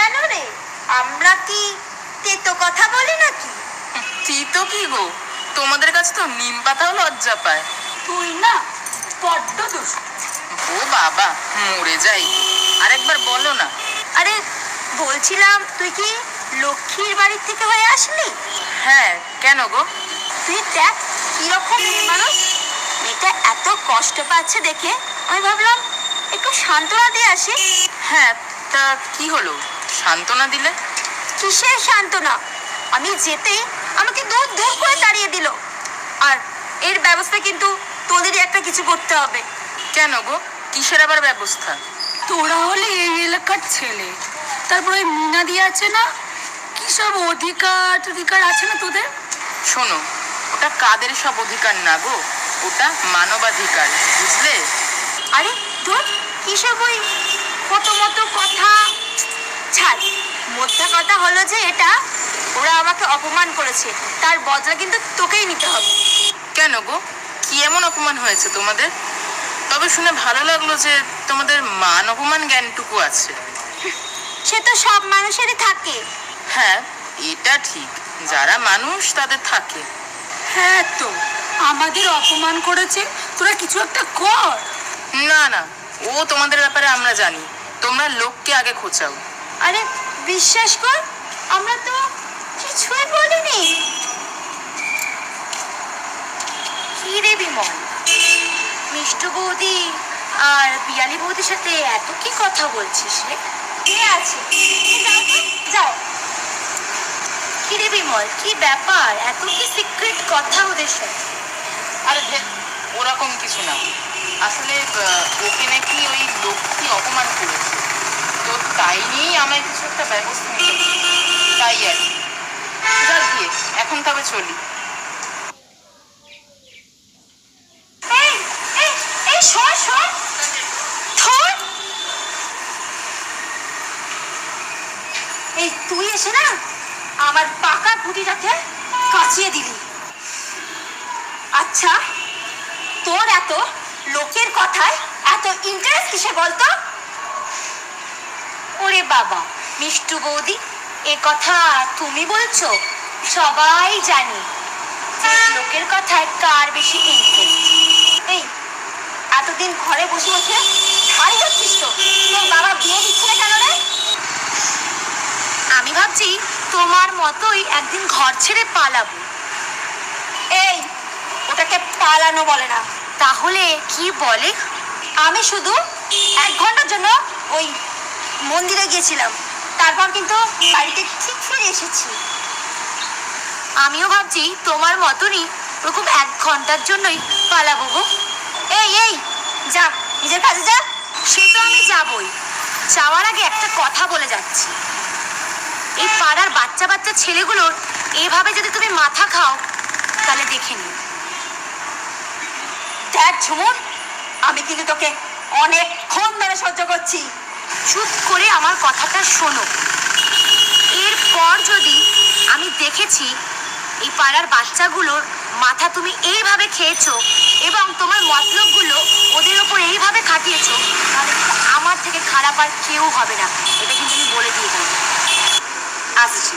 কেন রে? আমরা কি তেতো কথা বলি নাকি? তিতো কি গো, তোমাদের কাছে তো নিম পাতাও লজ্জা পায়। তুই না বড্ড দুষ্ট। ও বাবা, মরে যাই। আরেকবার বলো না। আরে বলছিলাম, তুই কি লক্ষ্মীর বাড়ি থেকে হয়ে আসলি? হ্যাঁ, কেন গো? তুই দেখ কিরকম মেয়ে মানুষ। মেয়েটা এত কষ্ট পাচ্ছে দেখে আমি ভাবলাম একটু সান্ত্বনা দিয়ে আসি। হ্যাঁ, তা কি হলো, সান্ত্বনা দিলে? কিসের সান্ত্বনা? আমি যেতেই আমাকে দূর দূর করে তাড়িয়ে দিল। আর এর ব্যবস্থা কিন্তু তোদেরই একটা কিছু করতে হবে। কেন গো, কিসের আবার ব্যবস্থা? তোরা হলে এই এলাকার ছেলে, তারপর ওই মিনাদি আছে না, কি সব অধিকার আছে না তোদের? শোনো, ওটা কাদের সব অধিকার না গো, ওটা মানবাধিকার, বুঝলে? আরে ধর, কিসব ওই কত মতো কথা। ছাড়, মোদ্দা কথা হলো যে এটা ওরা আমাকে অপমান করেছে, তার বদলা কিন্তু তোকেই নিতে হবে। কেন গো, কি এমন অপমান হয়েছে তোমাদের? তবে শুনে ভালো লাগলো যে তোমাদের মান অপমান জ্ঞানটুকু আছে। সে তো সব মানুষেরই থাকে। হ্যাঁ, এটা ঠিক, যারা মানুষ তাদের থাকে। হ্যাঁ তো, আমাদের অপমান করেছে, তোরা কিছু একটা কর। না না, ও তোমাদের ব্যাপারে আমরা জানি, তোমরা লোককে আগে খোঁচাও। আরে বিশ্বাস কর, আমরা তো কিছুই বলিনি। কি রে বিমল, মিষ্টু বৌদি আর পিয়ালি বৌদির সাথে এত কি কথা বলছিস রে? কে আছে? যাও তো, যাও। কি রে বিমল, কি ব্যাপার, এত কি সিক্রেট কথা ওদের সাথে? আরে ওরকম কিছু না, আসলে ওকে নাকি ওই লোকটি অপমান করেছে, তো তাই নিয়েই আমায় কিছু একটা ব্যবস্থা নিতে হবে। তাই আর কি। যা গিয়ে এখন তবে চলি। এই এই এই সর সর, ধর। এই তুই এসে না আমার পাকা খুঁটিটাকে কাচিয়ে দিলি। আচ্ছা, তোর এত লোকের কথায় এত ইন্টারেস্ট কিসে বলতো? ওরে বাবা মিষ্টু বৌদি, এ কথা তুমি বলছো? সবাই জানি যে লোকের কথায় কার বেশি ইন্টারেস্ট। এই এতদিন ঘরে বসে বসে ধাড়ি হচ্ছিস তো, তোর বাবা বিয়ে দিচ্ছে না কেন রে? আমি ভাবছি তোমার মতোই একদিন ঘর ছেড়ে পালাবো। এই, ওটাকে পালানো বলে না। তাহলে কি বলে? আমি শুধু 1 ঘন্টার জন্য ওই মন্দিরে গিয়েছিলাম, তারপর কিন্তু বাড়িতে ঠিক ফিরে এসেছি। আমিও ভাবছি তোমার মতনই ওরকম 1 ঘন্টার জন্যই পালাবো গো। এই এই, যা নিজের কাজে যা। সে তো আমি যাবই, যাওয়ার আগে একটা কথা বলে যাচ্ছি। এই পাড়ার বাচ্চা বাচ্চা ছেলেগুলোর এভাবে যদি তুমি মাথা খাও তাহলে দেখে নিও। দেখ ঝুমুর, আমি কিন্তু তোকে অনেকক্ষণ ধরে সহ্য করছি। চুপ করে আমার কথাটা শোনো। এরপর যদি আমি দেখেছি এই পাড়ার বাচ্চাগুলোর মাথা তুমি এইভাবে খেয়েছো এবং তোমার মতলবগুলো ওদের ওপর এইভাবে খাটিয়েছো, তাহলে আমার থেকে খারাপ আর কেউ হবে না, এটা কিন্তু আমি বলে দিয়ে যাবো। আসছি।